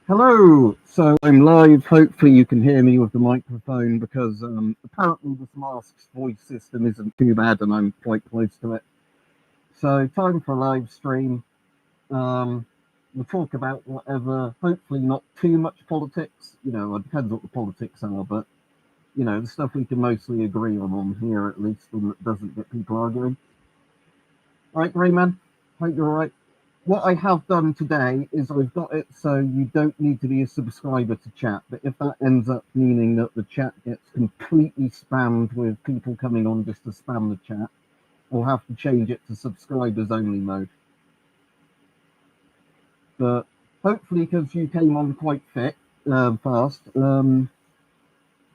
Hello. So I'm live. Hopefully you can hear me with the microphone because apparently this mask's voice system isn't too bad and I'm quite close to it. So time for a live stream. We'll talk about whatever. Hopefully not too much politics. It depends what the politics are, but the stuff we can mostly agree on here at least, and that doesn't get people arguing. All right, Greyman. Hope you're all right. What I have done today is I've got it so you don't need to be a subscriber to chat. But if that ends up meaning that the chat gets completely spammed with people coming on just to spam the chat, we'll have to change it to subscribers only mode. But hopefully, because you came on quite fast, because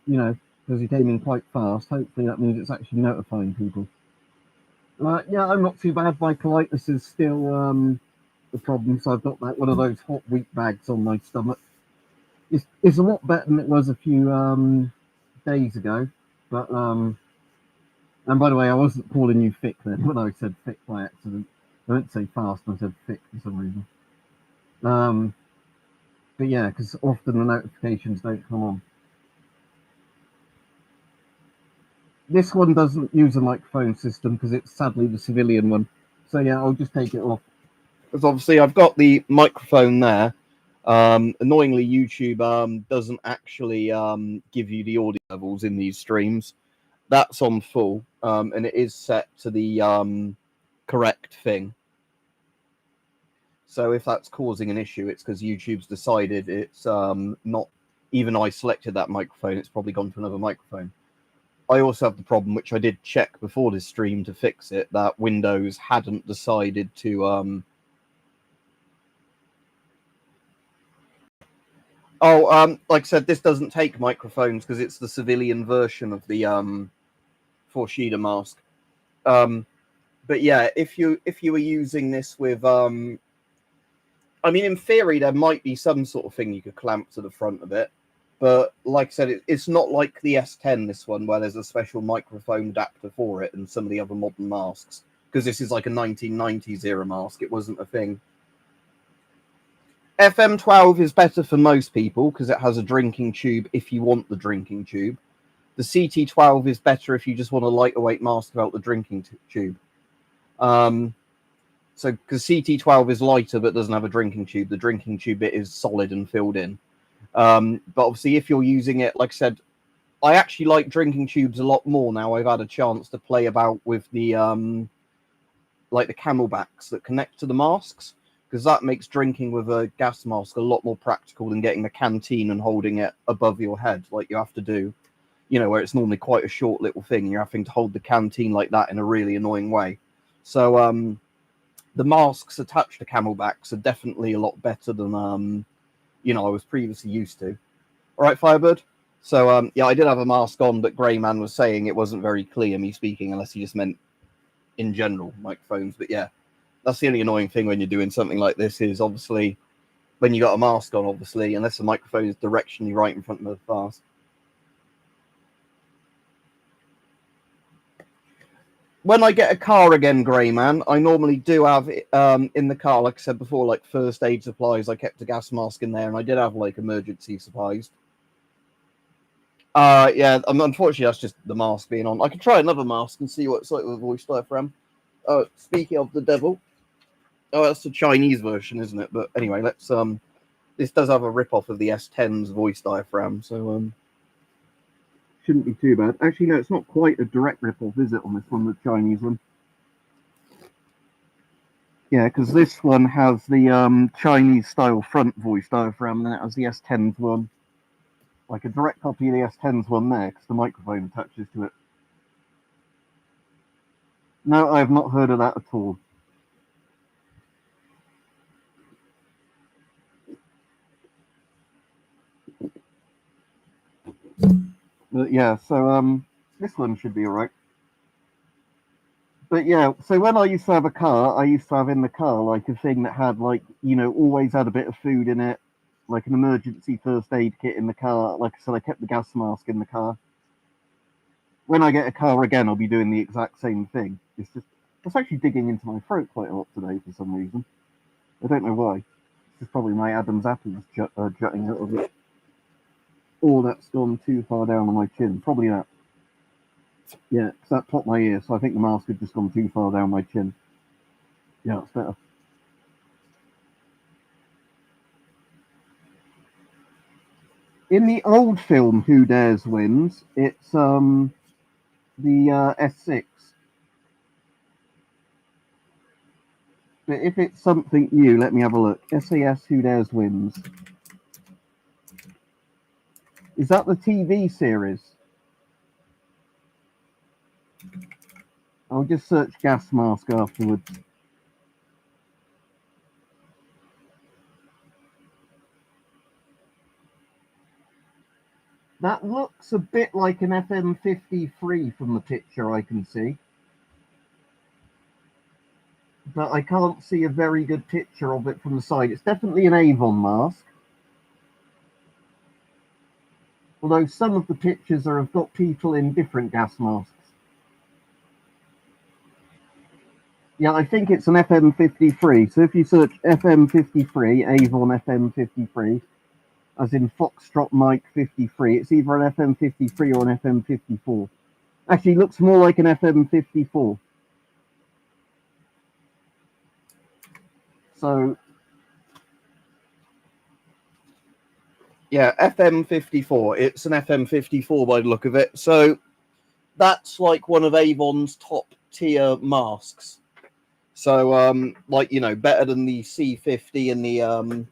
you came in quite fast, hopefully that means it's actually notifying people. Yeah, I'm not too bad. My politeness is still the problem. So I've got that one of those hot wheat bags on my stomach. It's a lot better than it was a few days ago. But and by the way, I wasn't calling you thick then when I said thick by accident. I didn't say fast. I said thick for some reason. But yeah, because often the notifications don't come on. This one doesn't use a microphone system because it's sadly the civilian one. So yeah, I'll just take it off. Because obviously I've got the microphone there. Annoyingly, YouTube doesn't actually give you the audio levels in these streams. That's on full, and it is set to the correct thing. So if that's causing an issue, it's because YouTube's decided it's not. Even I selected that microphone, it's probably gone to another microphone. I also have the problem, which I did check before this stream to fix it, that Windows hadn't decided to like I said, this doesn't take microphones because it's the civilian version of the Forshida mask. But yeah, if you were using this with I mean, in theory, there might be some sort of thing you could clamp to the front of it. But like I said, it's not like the S10, this one, where there's a special microphone adapter for it and some of the other modern masks. Because this is like a 1990s era mask. It wasn't a thing. FM12 is better for most people because it has a drinking tube if you want the drinking tube. The CT12 is better if you just want a lighter weight mask without the drinking tube. So, because CT12 is lighter but doesn't have a drinking tube, the drinking tube bit is solid and filled in. But obviously, if you're using it, like I said, I actually like drinking tubes a lot more now. I've had a chance to play about with the like the camelbacks that connect to the masks, because that makes drinking with a gas mask a lot more practical than getting the canteen and holding it above your head like you have to do, where it's normally quite a short little thing. You're having to hold the canteen like that in a really annoying way. So the masks attached to camelbacks are definitely a lot better than I was previously used to. All right, Firebird. So yeah, I did have a mask on, but Greyman was saying it wasn't very clear me speaking, unless he just meant in general microphones. But yeah, that's the only annoying thing when you're doing something like this is obviously when you got a mask on, obviously, unless the microphone is directionally right in front of the face. When I get a car again, Greyman, I normally do have in the car, like I said before, like first aid supplies. I kept a gas mask in there, and I did have like emergency supplies. Yeah, unfortunately, that's just the mask being on. I can try another mask and see what it's like with a voice diaphragm. Speaking of the devil, that's the Chinese version, isn't it? But anyway, let's this does have a rip-off of the S10's voice diaphragm, so shouldn't be too bad. Actually, no, it's not quite a direct rip-off, is it, on this one, the Chinese one? Yeah, because this one has the Chinese-style front voice diaphragm, and then it has the S10's one. Like a direct copy of the S10's one there, because the microphone attaches to it. No, I have not heard of that at all. But yeah, so this one should be alright. But yeah, so when I used to have a car, I used to have in the car like a thing that had like, always had a bit of food in it, like an emergency first aid kit in the car. Like I said, I kept the gas mask in the car. When I get a car again, I'll be doing the exact same thing. It's actually digging into my throat quite a lot today for some reason. I don't know why. is probably my Adam's apples jutting a little bit. Oh, that's gone too far down on my chin. Probably that. Yeah, it's that top of my ear, so I think the mask had just gone too far down my chin. Yeah, it's better. In the old film Who Dares Wins, it's the S6. But if it's something new, let me have a look. SAS Who Dares Wins. Is that the TV series? I'll just search gas mask afterwards. That looks a bit like an FM53 from the picture I can see. But I can't see a very good picture of it from the side. It's definitely an Avon mask. Although some of the pictures have got people in different gas masks. Yeah, I think it's an FM53. So if you search FM53, Avon FM53, as in Foxtrot Mike 53, it's either an FM53 or an FM54. Actually, it looks more like an FM54. So, yeah, FM54. It's an FM54 by the look of it. So that's like one of Avon's top tier masks. So, like, you know, better than the C50 and the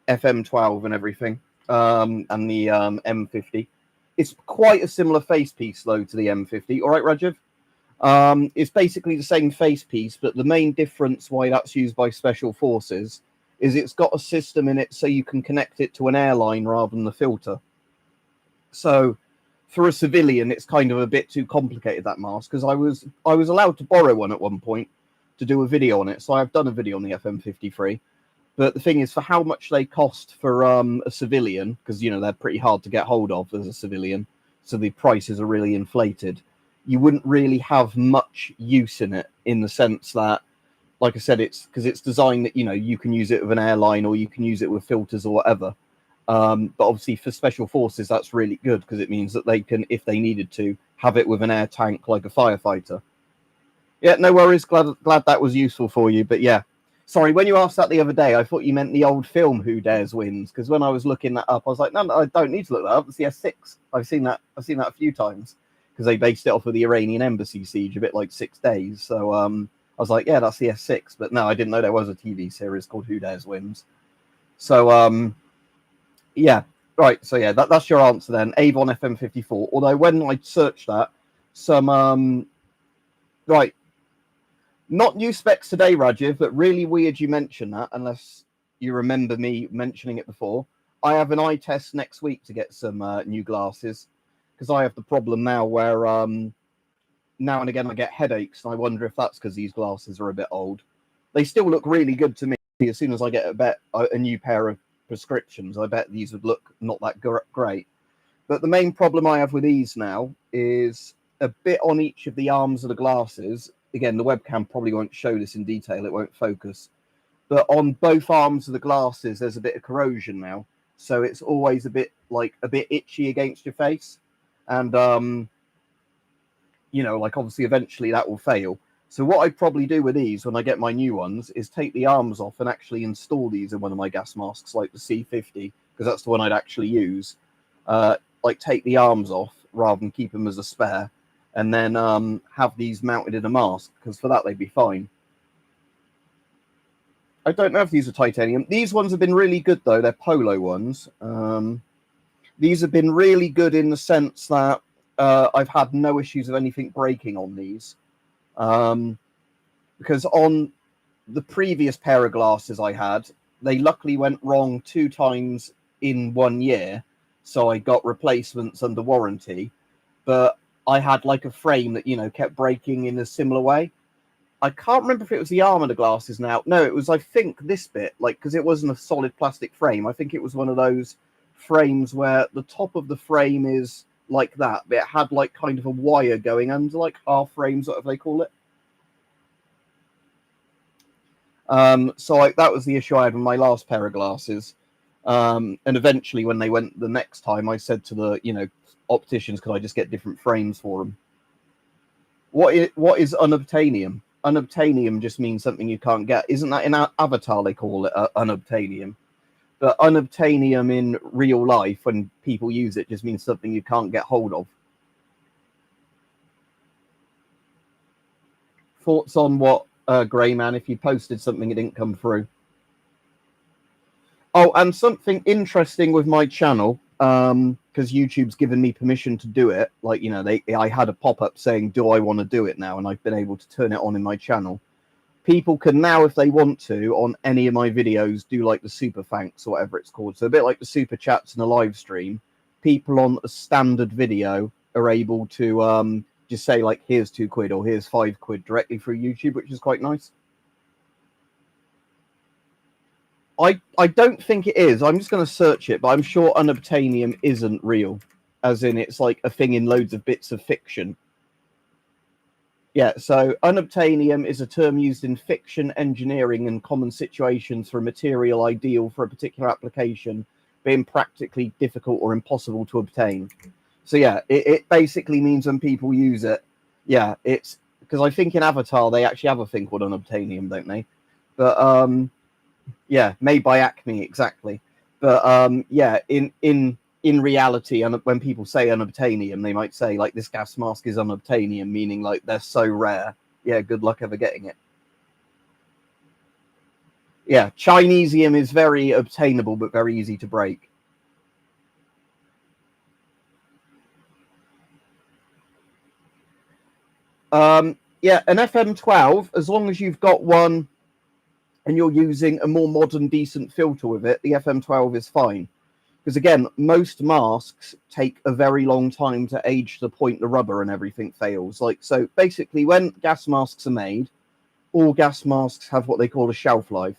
FM12 and everything, and the M50. It's quite a similar face piece, though, to the M50. All right, Rajiv? It's basically the same face piece, but the main difference why that's used by Special Forces is it's got a system in it so you can connect it to an airline rather than the filter. So for a civilian, it's kind of a bit too complicated, that mask, because I was allowed to borrow one at one point to do a video on it. So I've done a video on the FM53. But the thing is, for how much they cost for a civilian, because, you know, they're pretty hard to get hold of as a civilian, so the prices are really inflated, you wouldn't really have much use in it, in the sense that, like I said, it's because it's designed that, you know, you can use it with an airline or you can use it with filters or whatever. But obviously for Special Forces, that's really good because it means that they can, if they needed to, have it with an air tank like a firefighter. Yeah, no worries. Glad that was useful for you. But yeah, sorry, when you asked that the other day, I thought you meant the old film Who Dares Wins, because when I was looking that up, I was like, no, I don't need to look that up. It's the S6. I've seen that a few times because they based it off of the Iranian embassy siege, a bit like 6 Days. So I was like, yeah, that's the S6. But no, I didn't know there was a TV series called Who Dares Wins. So yeah, right. So yeah, that's your answer then. Avon FM54. Although when I searched that, some right. Not new specs today, Rajiv, but really weird you mention that, unless you remember me mentioning it before. I have an eye test next week to get some new glasses, because I have the problem now where now and again I get headaches, and I wonder if that's because these glasses are a bit old. They still look really good to me. As soon as I get a new pair of prescriptions, I bet these would look not that great. But the main problem I have with these now is a bit on each of the arms of the glasses. Again, the webcam probably won't show this in detail. It won't focus. But on both arms of the glasses, there's a bit of corrosion now. So it's always a bit itchy against your face. And, you know, like obviously eventually that will fail. So what I'd probably do with these when I get my new ones is take the arms off and actually install these in one of my gas masks, like the C50, because that's the one I'd actually use. Like take the arms off rather than keep them as a spare, and then have these mounted in a mask, because for that they'd be fine. I don't know if these are titanium. These ones have been really good, though. They're Polo ones. These have been really good in the sense that I've had no issues of anything breaking on these. Because on the previous pair of glasses I had, they luckily went wrong 2 times in 1 year. So I got replacements under warranty. But I had like a frame that, you know, kept breaking in a similar way. I can't remember if it was the arm of the glasses now. No, it was, I think, this bit, like, because it wasn't a solid plastic frame. I think it was one of those frames where the top of the frame is like that, but it had like kind of a wire going under, like half frames, whatever they call it. So that was the issue I had with my last pair of glasses. And eventually, when they went the next time, I said to the opticians, could I just get different frames for them? What is unobtainium? Unobtainium just means something you can't get. Isn't that in Avatar they call it unobtainium? But unobtainium in real life, when people use it, just means something you can't get hold of. Thoughts on what, Grey Man, if you posted something it didn't come through? Oh, and something interesting with my channel, because YouTube's given me permission to do it. Like, I had a pop-up saying, do I want to do it now? And I've been able to turn it on in my channel. People can now, if they want to, on any of my videos, do like the super thanks or whatever it's called. So a bit like the super chats in a live stream, people on a standard video are able to just say like, here's £2 or here's £5 directly through YouTube, which is quite nice. I don't think it is. I'm just going to search it, but I'm sure unobtainium isn't real, as in it's like a thing in loads of bits of fiction. Yeah, so unobtainium is a term used in fiction, engineering, and common situations for a material ideal for a particular application, being practically difficult or impossible to obtain. So yeah, it basically means when people use it, yeah, it's because I think in Avatar they actually have a thing called unobtainium, don't they? But yeah, made by Acme, exactly. But yeah, in reality, and when people say unobtainium, they might say like this gas mask is unobtainium, meaning like they're so rare. Yeah, good luck ever getting it. Yeah, Chinesium is very obtainable but very easy to break. Yeah, an FM12, as long as you've got one and you're using a more modern, decent filter with it, the FM12 is fine. Because again, most masks take a very long time to age to the point the rubber and everything fails. So basically, when gas masks are made, all gas masks have what they call a shelf life.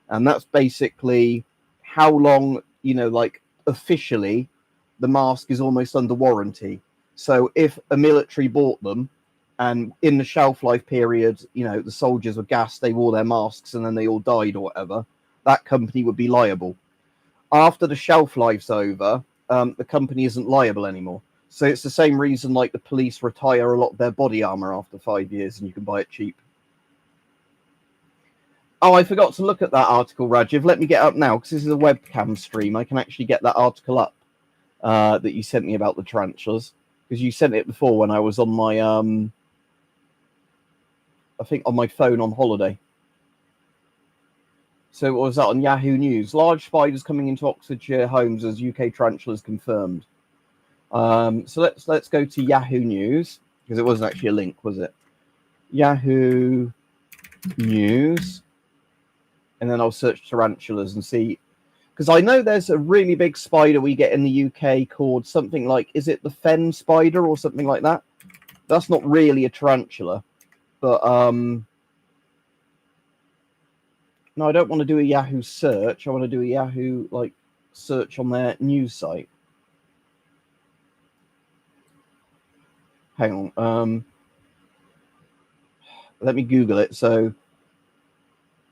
And that's basically how long, like officially, the mask is almost under warranty. So if a military bought them and in the shelf life period, the soldiers were gassed, they wore their masks and then they all died or whatever, that company would be liable. After the shelf life's over, the company isn't liable anymore. So it's the same reason like the police retire a lot of their body armor after 5 years and you can buy it cheap. Oh, I forgot to look at that article, Rajiv. Let me get up now because this is a webcam stream. I can actually get that article up that you sent me about the tarantulas, because you sent it before when I was on my, I think on my phone on holiday. So what was that on Yahoo News? Large spiders coming into Oxfordshire homes as UK tarantulas confirmed. So let's go to Yahoo News, because it wasn't actually a link, was it? Yahoo News. And then I'll search tarantulas and see. Because I know there's a really big spider we get in the UK called something like, is it the fen spider or something like that? That's not really a tarantula. But no, I don't want to do a Yahoo search. I want to do a Yahoo like search on their news site. Hang on. Let me Google it. So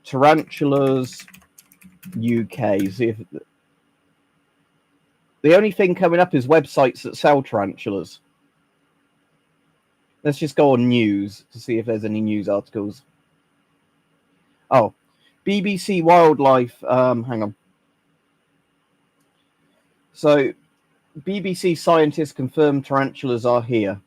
tarantulas UK. See if the only thing coming up is websites that sell tarantulas. Let's just go on news to see if there's any news articles. Oh, BBC Wildlife. Hang on. So, BBC scientists confirm tarantulas are here.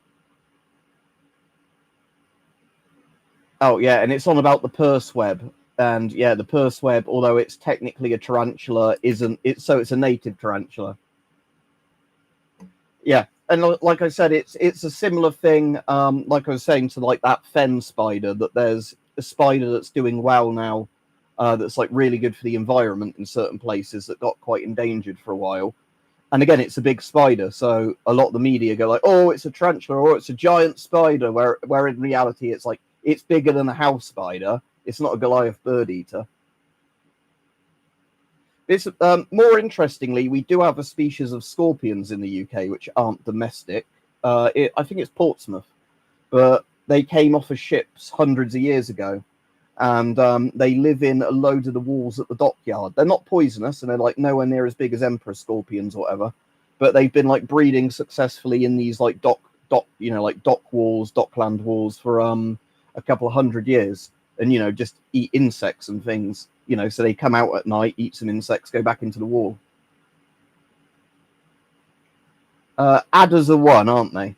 Oh, yeah, and it's on about the purse web. And yeah, the purse web, although it's technically a tarantula, isn't it? So it's a native tarantula. Yeah, and like I said, it's a similar thing. Like I was saying to like that fen spider, that there's a spider that's doing well now, that's like really good for the environment in certain places that got quite endangered for a while. And again, it's a big spider, so a lot of the media go like, "Oh, it's a tarantula," or "It's a giant spider," where in reality it's like it's bigger than a house spider. It's not a Goliath bird eater. It's more interestingly, we do have a species of scorpions in the UK which aren't domestic. I think it's Portsmouth, but they came off of ships hundreds of years ago, and they live in a load of the walls at the dockyard. They're not poisonous, and they're like nowhere near as big as emperor scorpions or whatever, but they've been like breeding successfully in these like dock dockland walls for a couple of 100 years, and just eat insects and things. So they come out at night, eat some insects, go back into the wall. Adders are one, aren't they?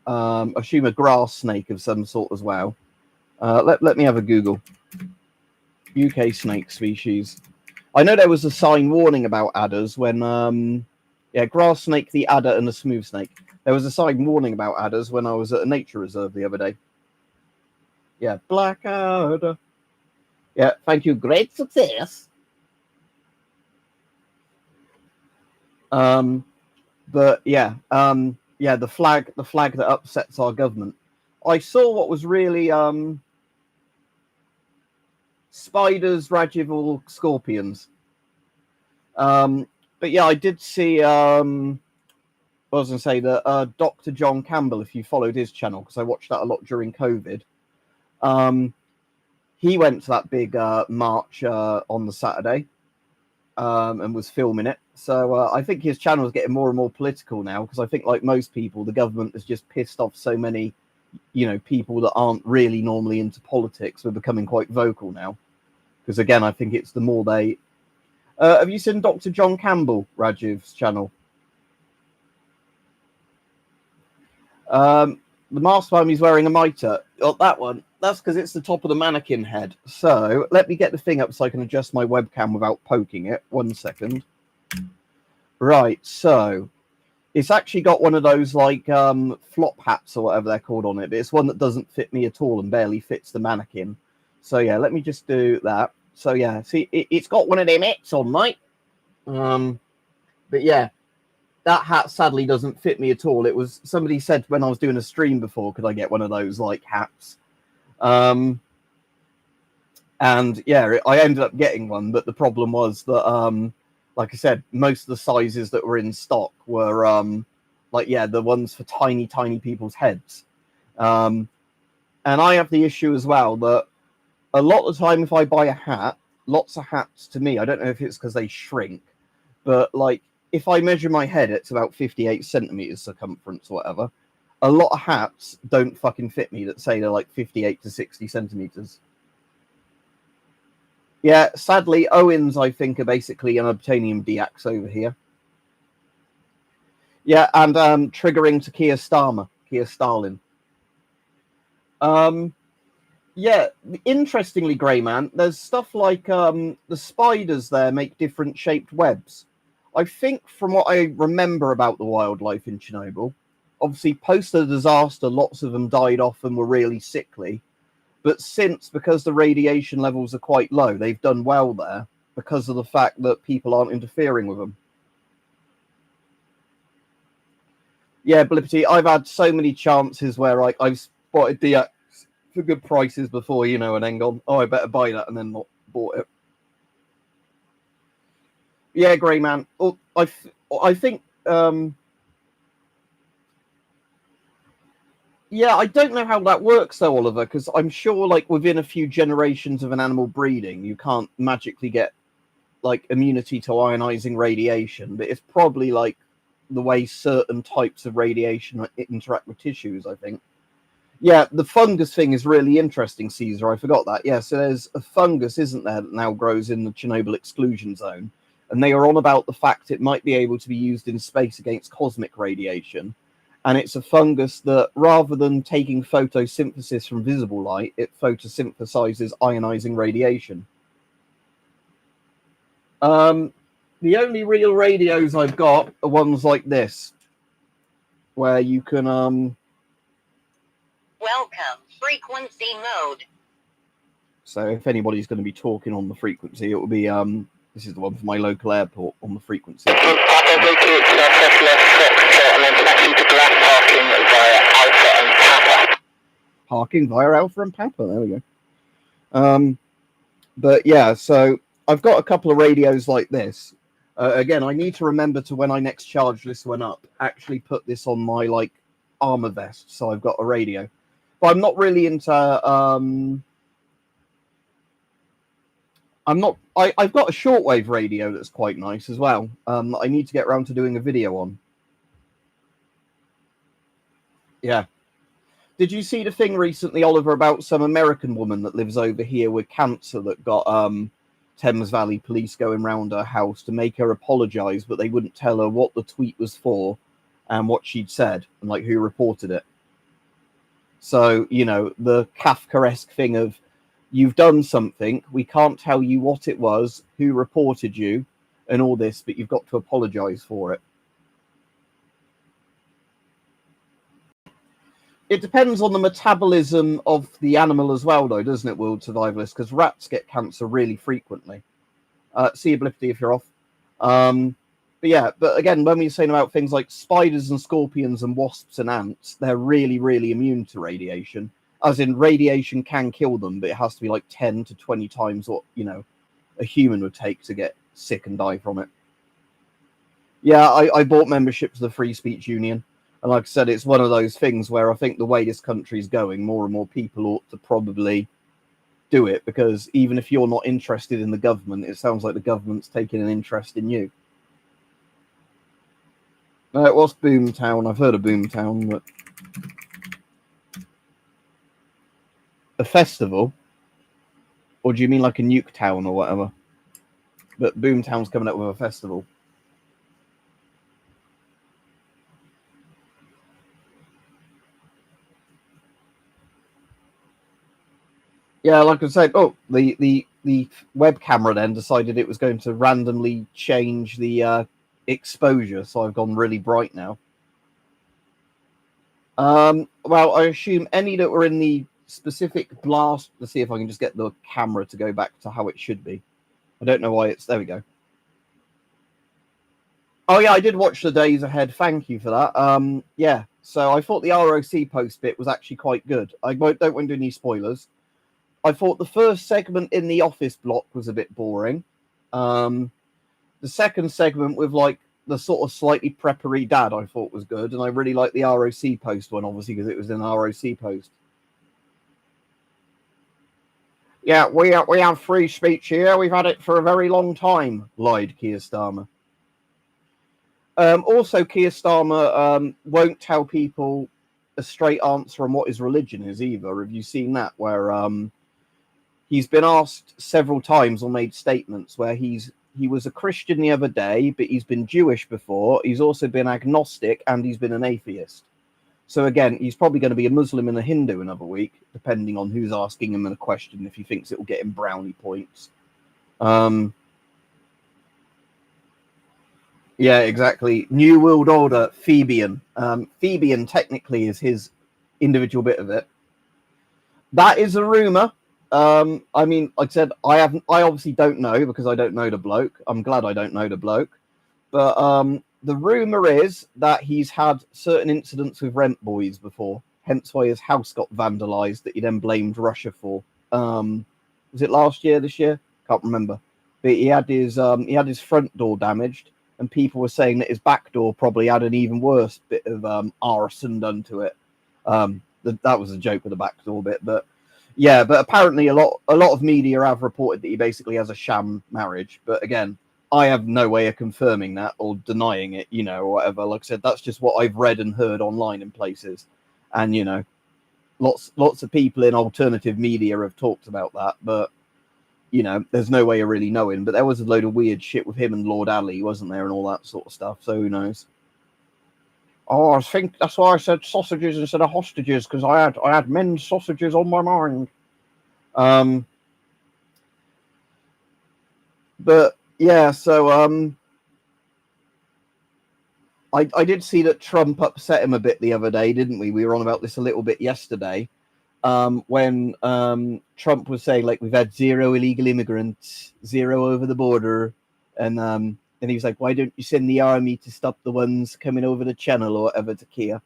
I assume a grass snake of some sort as well. Let me have a Google. UK snake species. I know there was a sign warning about adders when, grass snake, the adder, and the smooth snake. There was a sign warning about adders when I was at a nature reserve the other day. Yeah, black adder. Yeah, thank you. Great success. But yeah, the flag that upsets our government. I saw what was really spiders, Rajival, scorpions. But yeah, I did see. I was going to say that Dr. John Campbell, if you followed his channel, because I watched that a lot during COVID. He went to that big march on the Saturday and was filming it. So I think his channel is getting more and more political now, because I think, like most people, the government has just pissed off so many, people that aren't really normally into politics. We're becoming quite vocal now. Because again, I think it's the more they... have you seen Dr. John Campbell, Rajiv's channel? The masked one, he's wearing a mitre. Oh, that one. That's because it's the top of the mannequin head. So let me get the thing up so I can adjust my webcam without poking it. 1 second. Right, so it's actually got one of those like flop hats or whatever they're called on it, but it's one that doesn't fit me at all and barely fits the mannequin. So yeah, let me just do that. So yeah, see, it's got one of them hats on, mate. But yeah, that hat sadly doesn't fit me at all. It was, somebody said when I was doing a stream before, could I get one of those like hats? And yeah, I ended up getting one, but the problem was that like I said, most of the sizes that were in stock were the ones for tiny people's heads. And I have the issue as well that a lot of the time if I buy a hat, lots of hats to me, I don't know if it's because they shrink, but like if I measure my head, it's about 58 centimeters circumference or whatever. A lot of hats don't fucking fit me that say they're like 58 to 60 centimeters. Yeah, sadly, Owens, I think, are basically an Obtanium Deax over here. Yeah, and triggering to Keir Stalin. Yeah, interestingly, Greyman, there's stuff like the spiders there make different shaped webs. I think from what I remember about the wildlife in Chernobyl, obviously post the disaster, lots of them died off and were really sickly. But since, because the radiation levels are quite low, they've done well there because of the fact that people aren't interfering with them. Yeah, Blippity, I've had so many chances where I've spotted DX for good prices before, and then gone, oh, I better buy that, and then not bought it. Yeah, Grey Man. Oh, I think... yeah, I don't know how that works though, Oliver, because I'm sure like within a few generations of an animal breeding, you can't magically get like immunity to ionizing radiation, but it's probably like the way certain types of radiation interact with tissues, I think. Yeah, the fungus thing is really interesting, Caesar. I forgot that. Yeah, so there's a fungus, isn't there, that now grows in the Chernobyl exclusion zone, and they are on about the fact it might be able to be used in space against cosmic radiation. And it's a fungus that, rather than taking photosynthesis from visible light, it photosynthesizes ionizing radiation. The only real radios I've got are ones like this, where you can... Welcome, frequency mode. So if anybody's going to be talking on the frequency, it will be... this is the one for my local airport on the frequency. Parking via Alpha and Papa. There we go. But yeah, so I've got a couple of radios like this. Again, I need to remember to, when I next charge this one up, actually put this on my like armor vest, so I've got a radio. But I'm not really into I'm not. I've got a shortwave radio that's quite nice as well. I need to get around to doing a video on. Yeah. Did you see the thing recently, Oliver, about some American woman that lives over here with cancer that got Thames Valley police going round her house to make her apologise, but they wouldn't tell her what the tweet was for and what she'd said and like who reported it. So, you know, the Kafkaesque thing of you've done something, we can't tell you what it was, who reported you, and all this, but you've got to apologise for it. It depends on the metabolism of the animal as well, though, doesn't it, World Survivalist? Because rats get cancer really frequently. See you, Blippity, if you're off. But yeah, but again, when we're saying about things like spiders and scorpions and wasps and ants, they're really, really immune to radiation. As in, radiation can kill them, but it has to be like 10 to 20 times what, you know, a human would take to get sick and die from it. Yeah, I bought membership to the Free Speech Union. And like I said, it's one of those things where I think the way this country's going, more and more people ought to probably do it, because even if you're not interested in the government, it sounds like the government's taking an interest in you. It was Boomtown. I've heard of Boomtown, but a festival? Or do you mean like a nuke town or whatever? But Boomtown's coming up with a festival. Yeah, like I said, the web camera then decided it was going to randomly change the exposure, so I've gone really bright now. Well, I assume any that were in the specific blast. Let's see if I can just get the camera to go back to how it should be. I don't know why it's... There we go. Oh, yeah, I did watch the Days Ahead. Thank you for that. Yeah, so I thought the ROC post bit was actually quite good. I don't want to do any spoilers. I thought the first segment in the office block was a bit boring. The second segment with like the sort of slightly preppery dad I thought was good, and I really liked the ROC post one, obviously, because it was an ROC post. Yeah, we have free speech here. We've had it for a very long time, lied Keir Starmer. Also, Keir Starmer won't tell people a straight answer on what his religion is either. Have you seen that? Where he's been asked several times or made statements where he was a Christian the other day, but he's been Jewish before. He's also been agnostic and he's been an atheist. So again, he's probably going to be a Muslim and a Hindu another week, depending on who's asking him a question, if he thinks it will get him brownie points. Yeah, exactly. New World Order, Phoebian. Phoebian technically is his individual bit of it. That is a rumor. I mean, like I said, I obviously don't know because I don't know the bloke. I'm glad I don't know the bloke. But the rumor is that he's had certain incidents with rent boys before, hence why his house got vandalized that he then blamed Russia for. Was it last year, this year? Can't remember. But he had his front door damaged, and people were saying that his back door probably had an even worse bit of arson done to it. That was a joke with the back door bit, but yeah, but apparently a lot of media have reported that he basically has a sham marriage. But again, I have no way of confirming that or denying it, you know, or whatever. Like I said, that's just what I've read and heard online in places. And, you know, lots of people in alternative media have talked about that, but, you know, there's no way of really knowing. But there was a load of weird shit with him and Lord Ali, wasn't there, and all that sort of stuff. So who knows? Oh, I think that's why I said sausages instead of hostages, because I had men's sausages on my mind. But yeah, so I did see that Trump upset him a bit the other day, didn't we? We were on about this a little bit yesterday, when Trump was saying like we've had 0 illegal immigrants, 0 over the border, and he was like, why don't you send the army to stop the ones coming over the channel or whatever to Kia?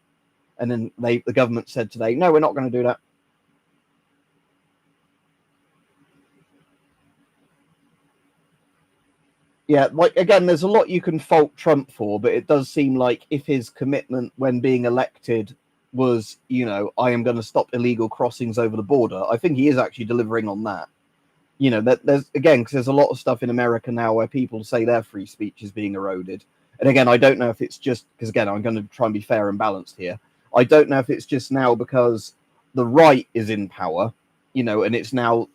And then the government said today, no, we're not going to do that. Yeah, like again, there's a lot you can fault Trump for, but it does seem like if his commitment when being elected was, you know, I am going to stop illegal crossings over the border, I think he is actually delivering on that. you know, that there's again, because there's a lot of stuff in America now where people say their free speech is being eroded. And again, I don't know if it's just because, again, I'm going to try and be fair and balanced here. I don't know if it's just now because the right is in power, you know, and it's now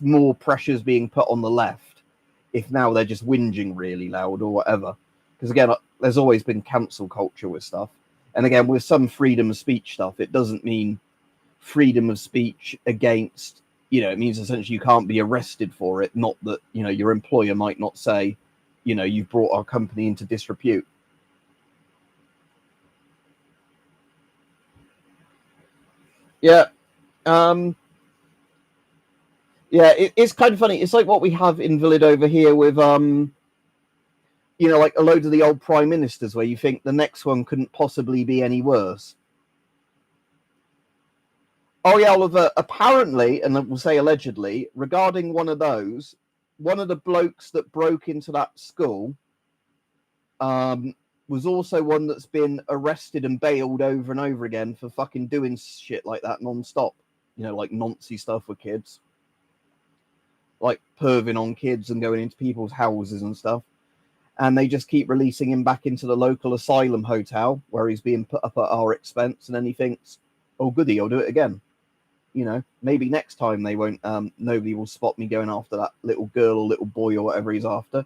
more pressures being put on the left. If now they're just whinging really loud or whatever. Because again, there's always been cancel culture with stuff. And again, with some freedom of speech stuff, it doesn't mean freedom of speech against, you know, it means essentially you can't be arrested for it. Not that, you know, your employer might not say, you know, you've brought our company into disrepute. Yeah. Yeah, it's kind of funny. It's like what we have invalid over here with, you know, like a load of the old prime ministers where you think the next one couldn't possibly be any worse. Oh, yeah, Oliver, apparently, and we'll say allegedly, regarding one of those, one of the blokes that broke into that school was also one that's been arrested and bailed over and over again for fucking doing shit like that non-stop. You know, like Nazi stuff with kids. Like perving on kids and going into people's houses and stuff. And they just keep releasing him back into the local asylum hotel where he's being put up at our expense. And then he thinks, oh, goody, I'll do it again. You know, maybe next time they won't, nobody will spot me going after that little girl or little boy or whatever he's after.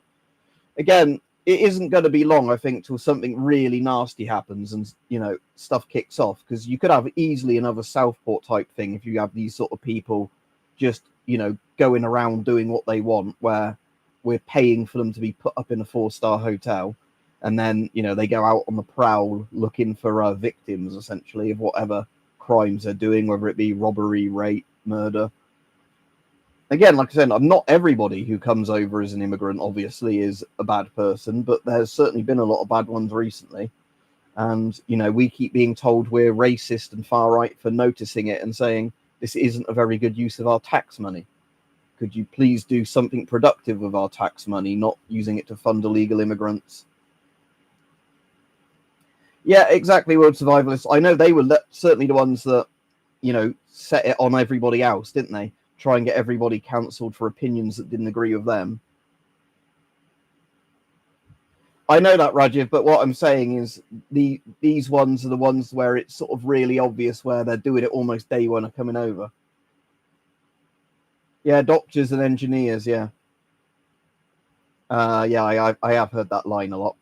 Again, it isn't going to be long, I think, till something really nasty happens and, you know, stuff kicks off. Because you could have easily another Southport type thing if you have these sort of people just, you know, going around doing what they want, where we're paying for them to be put up in a 4-star hotel. And then, you know, they go out on the prowl looking for victims, essentially, of whatever crimes they're doing, whether it be robbery, rape, murder. Again, like I said, not everybody who comes over as an immigrant obviously is a bad person, but there's certainly been a lot of bad ones recently. And, you know, we keep being told we're racist and far right for noticing it and saying this isn't a very good use of our tax money. Could you please do something productive with our tax money, not using it to fund illegal immigrants? Yeah, exactly, World Survivalists. I know they were certainly the ones that, you know, set it on everybody else, didn't they? Try and get everybody cancelled for opinions that didn't agree with them. I know that, Rajiv, but what I'm saying is these ones are the ones where it's sort of really obvious where they're doing it almost day one of coming over. Yeah, doctors and engineers, yeah. Yeah, I have heard that line a lot.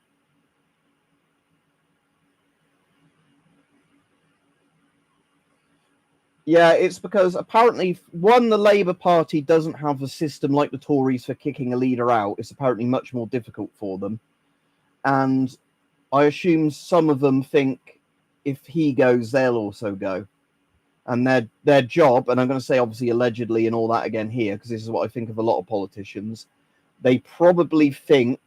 Yeah, it's because apparently, one, the Labour Party doesn't have a system like the Tories for kicking a leader out. It's apparently much more difficult for them. And I assume some of them think if he goes, they'll also go. And their job, and I'm going to say obviously allegedly and all that again here, because this is what I think of a lot of politicians, they probably think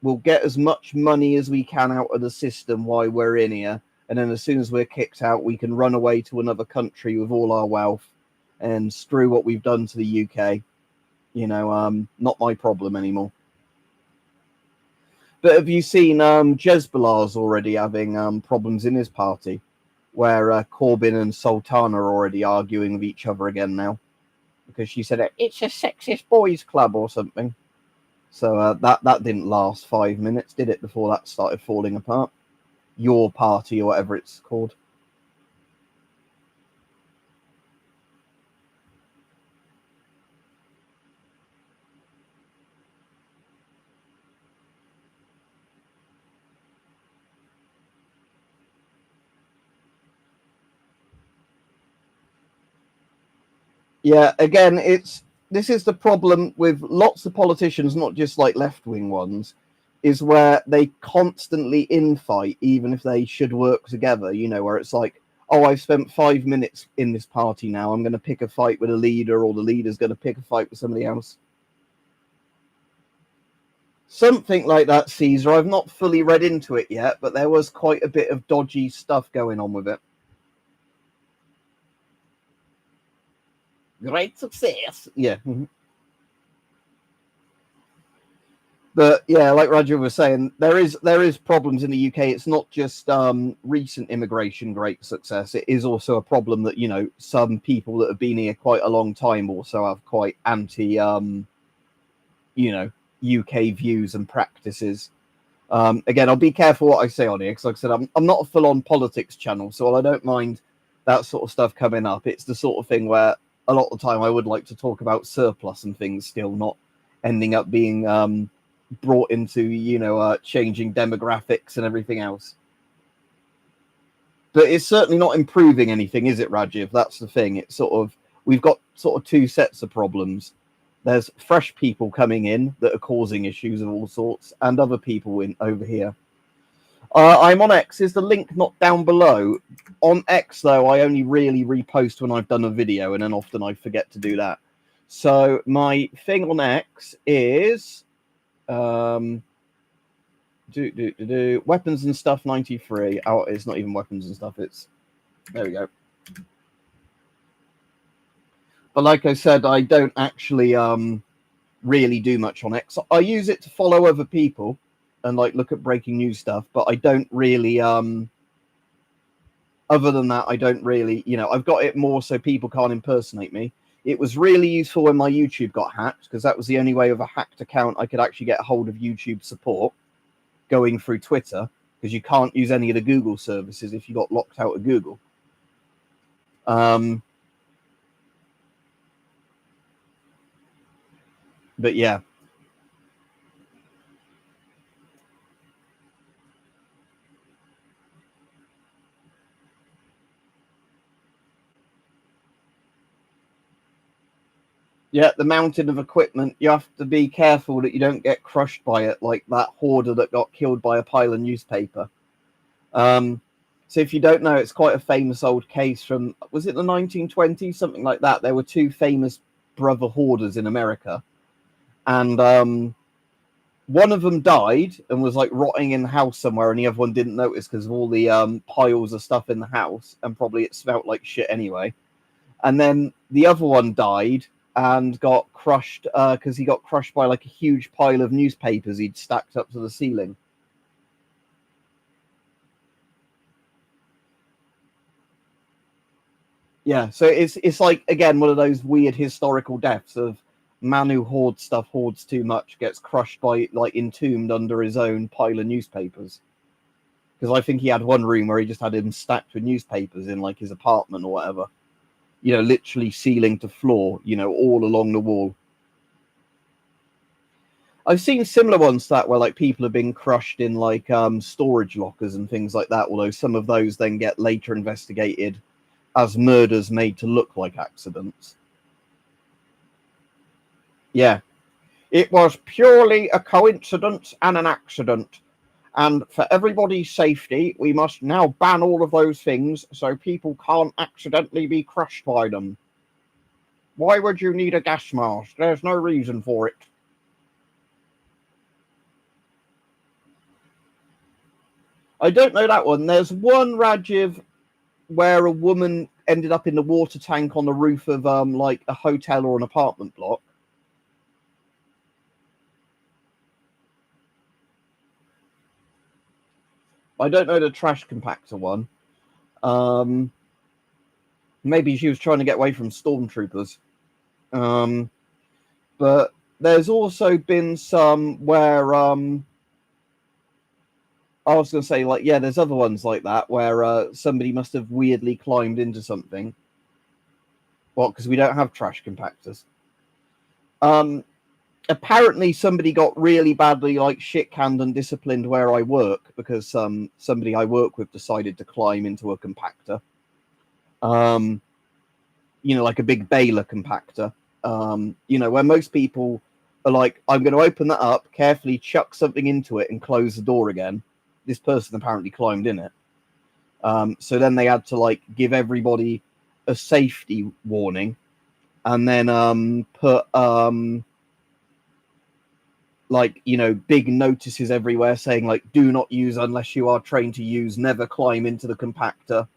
we'll get as much money as we can out of the system while we're in here. And then as soon as we're kicked out, we can run away to another country with all our wealth and screw what we've done to the UK. You know, not my problem anymore. But have you seen Jezbelar's already having problems in his party, where Corbyn and Sultana are already arguing with each other again now, because she said it's a sexist boys' club or something. So that didn't last 5 minutes, did it? Before that started falling apart. Your party or whatever it's called. Yeah, again, this is the problem with lots of politicians, not just like left-wing ones, is where they constantly infight, even if they should work together. You know, where it's like, oh, I've spent 5 minutes in this party now. I'm going to pick a fight with a leader, or the leader's going to pick a fight with somebody else. Something like that, Caesar. I've not fully read into it yet, but there was quite a bit of dodgy stuff going on with it. Great success. Yeah. But yeah, like Roger was saying, there is problems in the UK. It's not just recent immigration great success. It is also a problem that some people that have been here quite a long time also have quite anti UK views and practices. Again, I'll be careful what I say on here because, like I said, I'm not a full-on politics channel, so while I don't mind that sort of stuff coming up, it's the sort of thing where a lot of the time I would like to talk about surplus and things still, not ending up being brought into changing demographics and everything else. But it's certainly not improving anything, is it, Rajiv? That's the thing. It's sort of, we've got sort of two sets of problems. There's fresh people coming in that are causing issues of all sorts, and other people in over here. I'm on X. Is the link not down below? On X, though, I only really repost when I've done a video, and then often I forget to do that. So my thing on X is weapons and stuff 93. Oh, it's not even weapons and stuff. It's there we go. But like I said, I don't actually really do much on X. I use it to follow other people and like look at breaking news stuff, but I don't really other than that, I don't really, I've got it more so people can't impersonate me. It was really useful when my YouTube got hacked, because that was the only way with a hacked account I could actually get a hold of YouTube support going through Twitter, because you can't use any of the Google services if you got locked out of Google. But yeah. Yeah, the mountain of equipment, you have to be careful that you don't get crushed by it, like that hoarder that got killed by a pile of newspaper. So if you don't know, it's quite a famous old case from, was it the 1920s, something like that? There were two famous brother hoarders in America, and one of them died and was like rotting in the house somewhere, and the other one didn't notice because of all the piles of stuff in the house, and probably it smelled like shit anyway. And then the other one died and got crushed because he got crushed by like a huge pile of newspapers he'd stacked up to the ceiling. Yeah, so it's like, again, one of those weird historical deaths of man who hoards stuff, hoards too much, gets crushed by, like, entombed under his own pile of newspapers. Because I think he had one room where he just had him stacked with newspapers in like his apartment or whatever. Literally ceiling to floor, all along the wall. I've seen similar ones to that where like people have been crushed in like storage lockers and things like that, although some of those then get later investigated as murders made to look like accidents. Yeah. It was purely a coincidence and an accident. And for everybody's safety, we must now ban all of those things so people can't accidentally be crushed by them. Why would you need a gas mask? There's no reason for it. I don't know that one. There's one, Rajiv, where a woman ended up in the water tank on the roof of like a hotel or an apartment block. I don't know the trash compactor one. Maybe she was trying to get away from stormtroopers. But there's also been some where I was going to say, like, yeah, there's other ones like that where somebody must have weirdly climbed into something. Well, because we don't have trash compactors. Apparently somebody got really badly like shit-canned and disciplined where I work because somebody I work with decided to climb into a compactor. Like a big baler compactor. Where most people are like, I'm going to open that up, carefully chuck something into it and close the door again. This person apparently climbed in it. So then they had to like give everybody a safety warning and then put big notices everywhere saying like, do not use unless you are trained to use, never climb into the compactor.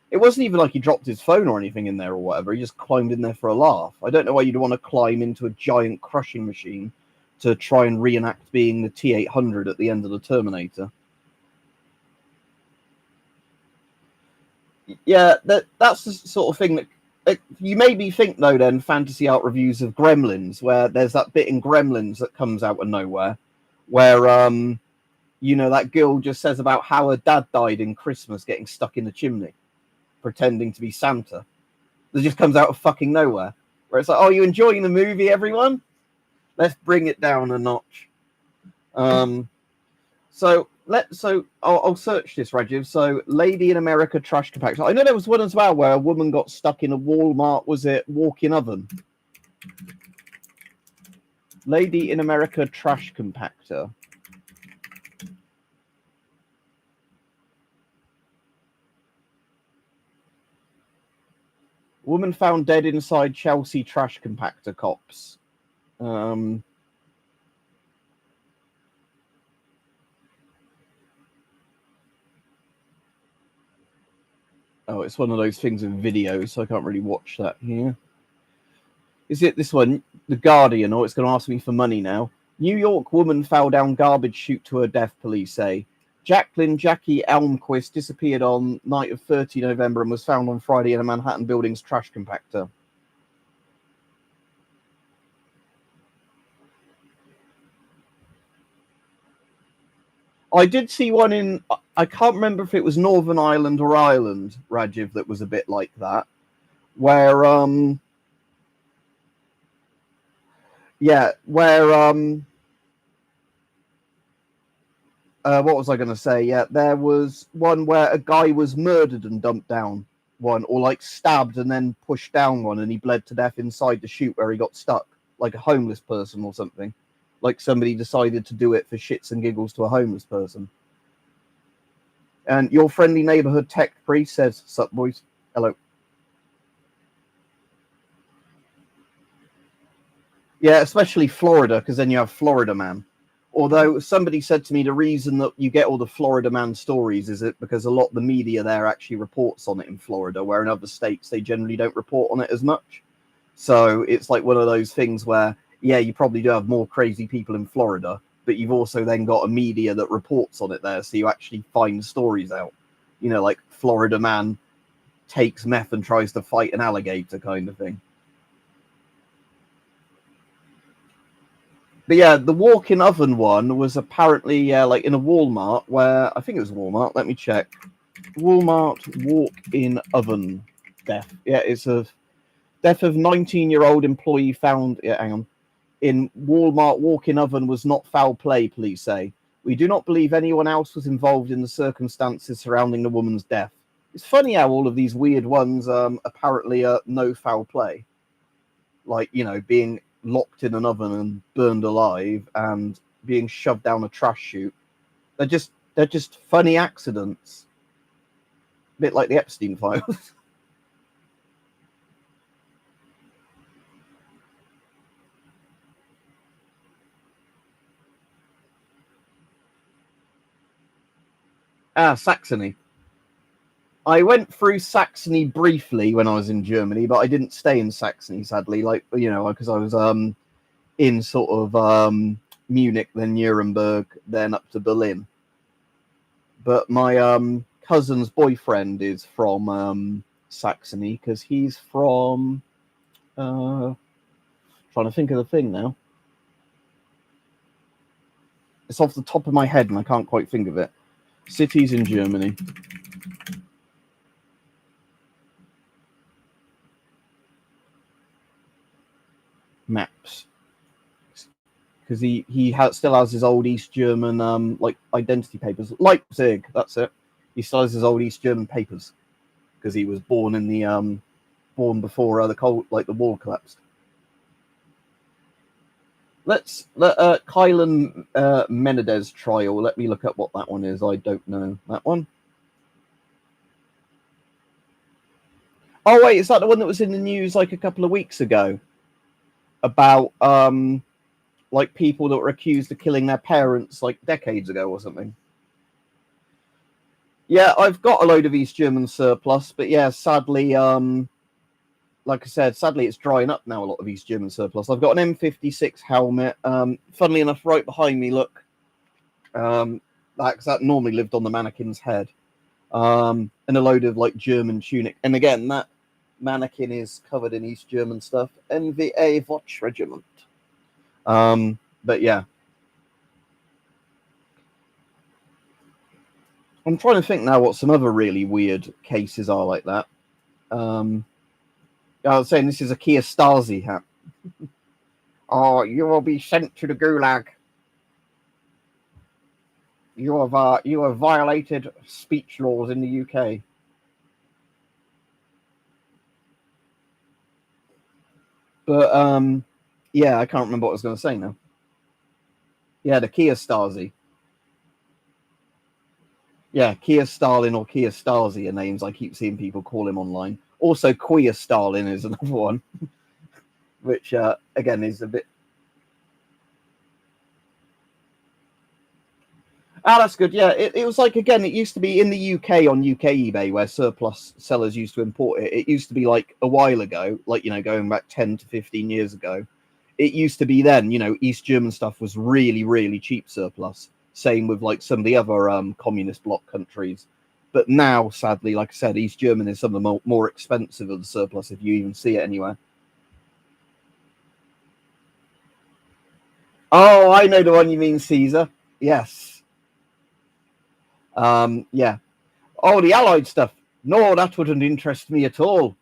It wasn't even like he dropped his phone or anything in there or whatever. He just climbed in there for a laugh. I don't know why you'd want to climb into a giant crushing machine to try and reenact being the T-800 at the end of the Terminator. Yeah, that's the sort of thing that you made me think, though, then, fantasy art reviews of Gremlins, where there's that bit in Gremlins that comes out of nowhere, where, you know, that girl just says about how her dad died in Christmas getting stuck in the chimney, pretending to be Santa. That just comes out of fucking nowhere. Where it's like, oh, you enjoying the movie, everyone? Let's bring it down a notch. So I'll search this, Rajiv. So, lady in America trash compactor. I know there was one as well where a woman got stuck in a Walmart. Was it walk-in oven? Lady in America trash compactor. Woman found dead inside Chelsea trash compactor, cops. Oh, it's one of those things in video, so I can't really watch that here. Is it this one? The Guardian, or it's going to ask me for money now. New York woman fell down garbage chute to her death, police say. Jackie Elmquist disappeared on night of 30 November and was found on Friday in a Manhattan building's trash compactor. I did see one in, I can't remember if it was Northern Ireland or Ireland, Rajiv, that was a bit like that, where, what was I going to say? Yeah, there was one where a guy was murdered and dumped down one, or like stabbed and then pushed down one, and he bled to death inside the chute where he got stuck, like a homeless person or something. Like somebody decided to do it for shits and giggles to a homeless person. And your friendly neighborhood tech priest says, "Sup, boys? Hello." Yeah, especially Florida, because then you have Florida Man. Although somebody said to me the reason that you get all the Florida Man stories is it because a lot of the media there actually reports on it in Florida, where in other states they generally don't report on it as much. So it's like one of those things where, yeah, you probably do have more crazy people in Florida, but you've also then got a media that reports on it there, so you actually find stories out. You know, like Florida Man takes meth and tries to fight an alligator kind of thing. But yeah, the walk-in oven one was apparently like in a Walmart where, I think it was Walmart, let me check. Walmart walk-in oven death. Yeah, it's a death of 19-year-old employee found, hang on, in Walmart walk-in oven was not foul play, police say. We do not believe anyone else was involved in the circumstances surrounding the woman's death. It's funny how all of these weird ones apparently are no foul play. Like, you know, being locked in an oven and burned alive and being shoved down a trash chute. They're just funny accidents. A bit like the Epstein files. Saxony. I went through Saxony briefly when I was in Germany, but I didn't stay in Saxony, sadly. Like, you know, because I was in sort of Munich, then Nuremberg, then up to Berlin. But my cousin's boyfriend is from Saxony because he's from. Trying to think of the thing now. It's off the top of my head and I can't quite think of it. Cities in Germany. Maps. Because he still has his old East German like identity papers. Leipzig, that's it. He still has his old East German papers because he was born in the born before the wall collapsed. Let's Kylan Menendez trial. Let me look up what that one is. I don't know that one. Oh wait, is that the one that was in the news like a couple of weeks ago about like people that were accused of killing their parents like decades ago or something? Yeah, I've got a load of East German surplus, but yeah, sadly, like I said, sadly it's drying up now. A lot of East German surplus. I've got an M56 helmet. Funnily enough, right behind me, look, that normally lived on the mannequin's head. And a load of like German tunic. And again, that mannequin is covered in East German stuff. NVA Watch Regiment. But yeah. I'm trying to think now what some other really weird cases are like that. I was saying this is a Kia Stasi hat. Oh, you will be sent to the gulag. You have violated speech laws in the UK. But yeah, I can't remember what I was going to say now. Yeah, the Kia Stasi. Yeah, Kia Stalin or Kia Stasi are names I keep seeing people call him online. Also, Queer Stalin is another one, which again is a bit. Ah, that's good. Yeah, it was like, again, it used to be in the UK on UK eBay where surplus sellers used to import it. It used to be like a while ago, like, going back 10 to 15 years ago. It used to be then, East German stuff was really, really cheap surplus. Same with like some of the other communist bloc countries. But now, sadly, like I said, East German is some of the more expensive of the surplus if you even see it anywhere. Oh, I know the one you mean, Caesar. Yes. Yeah. Oh, the Allied stuff. No, that wouldn't interest me at all.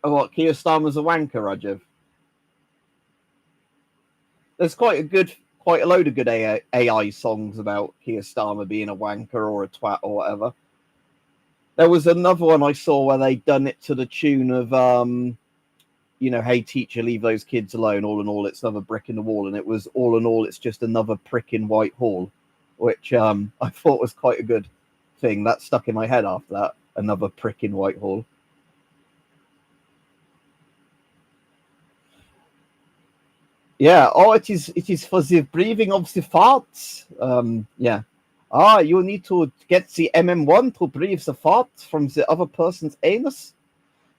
Oh, what? Keir Starmer's a wanker, Rajiv? There's quite a load of good AI songs about Keir Starmer being a wanker or a twat or whatever. There was another one I saw where they'd done it to the tune of, hey, teacher, leave those kids alone. All in all, it's another brick in the wall. And it was, all in all, it's just another prick in Whitehall, which I thought was quite a good thing. That stuck in my head after that. Another prick in Whitehall. Yeah. Oh, it is for the breathing of the farts. Yeah. Ah, you need to get the MM1 to breathe the fart from the other person's anus.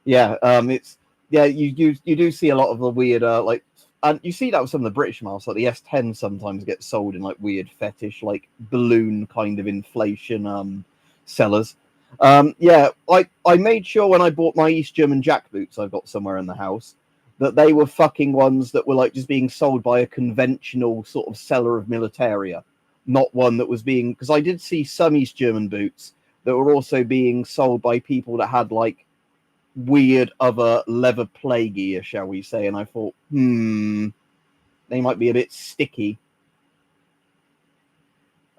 Yeah. It's you do see a lot of the weird like, and you see that with some of the British masks, like the S10 sometimes gets sold in like weird fetish, like balloon kind of inflation sellers. Yeah, I made sure when I bought my East German jack boots I've got somewhere in the house that they were fucking ones that were like just being sold by a conventional sort of seller of militaria, not one that was being, because I did see some East German boots that were also being sold by people that had like weird other leather play gear, shall we say, and I thought, they might be a bit sticky.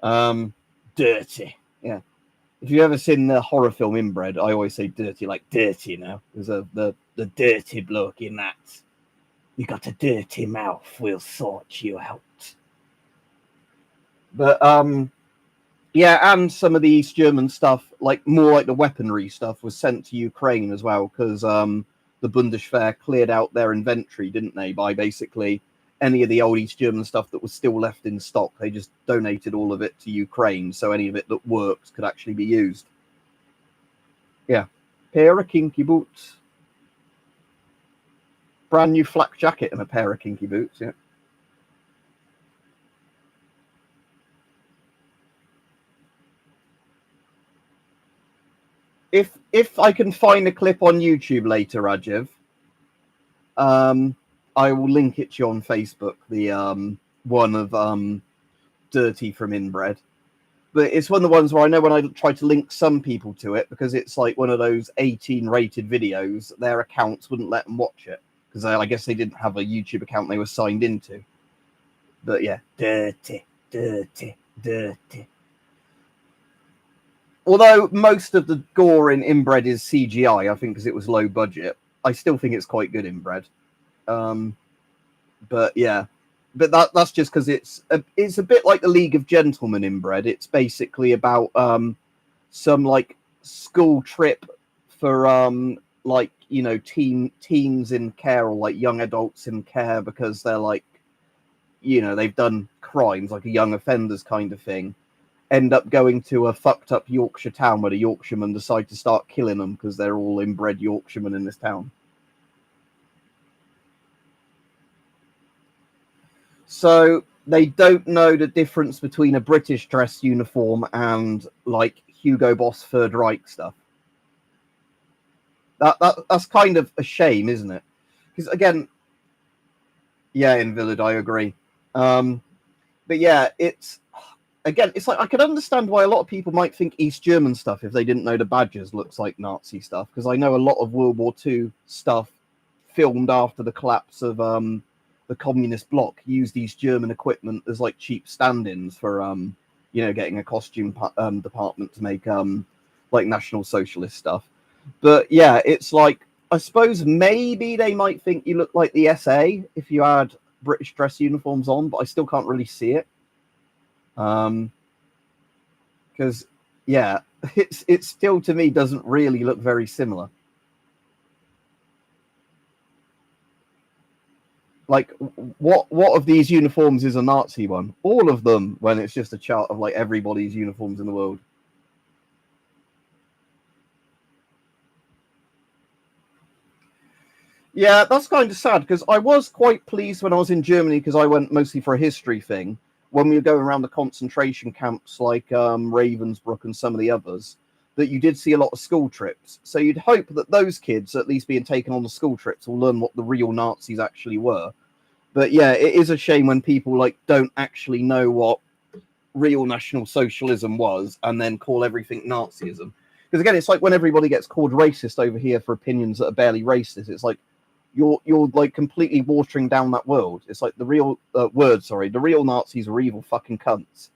Dirty. Yeah. If you've ever seen the horror film Inbred, I always say dirty, like dirty now. There's the dirty bloke in that. You got a dirty mouth, we'll sort you out. But yeah, and some of the East German stuff, like more like the weaponry stuff, was sent to Ukraine as well, because the Bundeswehr cleared out their inventory, didn't they, by basically any of the old East German stuff that was still left in stock. They just donated all of it to Ukraine, so any of it that worked could actually be used. Yeah. Pair of kinky boots. Brand new flak jacket and a pair of kinky boots, yeah. If I can find a clip on YouTube later, Rajiv, I will link it to you on Facebook. The one of Dirty from Inbred, but it's one of the ones where I know when I try to link some people to it, because it's like one of those 18 rated videos, their accounts wouldn't let them watch it because I guess they didn't have a YouTube account they were signed into. But yeah, dirty. Although most of the gore in Inbred is CGI, I think because it was low budget, I still think it's quite good Inbred. But yeah, but that's just because it's a bit like the League of Gentlemen Inbred. It's basically about some like school trip for like teens in care, or like young adults in care, because they're like they've done crimes, like a young offenders kind of thing. end up going to a fucked up Yorkshire town where the Yorkshiremen decide to start killing them because they're all inbred Yorkshiremen in this town. So they don't know the difference between a British dress uniform and like Hugo Boss Third Reich stuff. That's kind of a shame, isn't it? Because again, yeah, Invalid, I agree. But yeah, it's like I can understand why a lot of people might think East German stuff, if they didn't know the badges, looks like Nazi stuff. Because I know a lot of World War II stuff filmed after the collapse of the communist bloc used East German equipment as like cheap stand-ins for getting a costume department to make like National Socialist stuff. But yeah, it's like, I suppose maybe they might think you look like the SA if you had British dress uniforms on, but I still can't really see it. Because yeah, it still to me doesn't really look very similar. Like, what of these uniforms is a Nazi one? All of them, when it's just a chart of like everybody's uniforms in the world. Yeah, that's kind of sad because I was quite pleased when I was in Germany because I went mostly for a history thing. When we were going around the concentration camps like Ravensbrück and some of the others, that you did see a lot of school trips. So you'd hope that those kids, at least being taken on the school trips, will learn what the real Nazis actually were. But yeah, it is a shame when people like don't actually know what real National Socialism was and then call everything Nazism. Because again, it's like when everybody gets called racist over here for opinions that are barely racist. It's like you're like completely watering down that world. It's like the real the real Nazis were evil fucking cunts.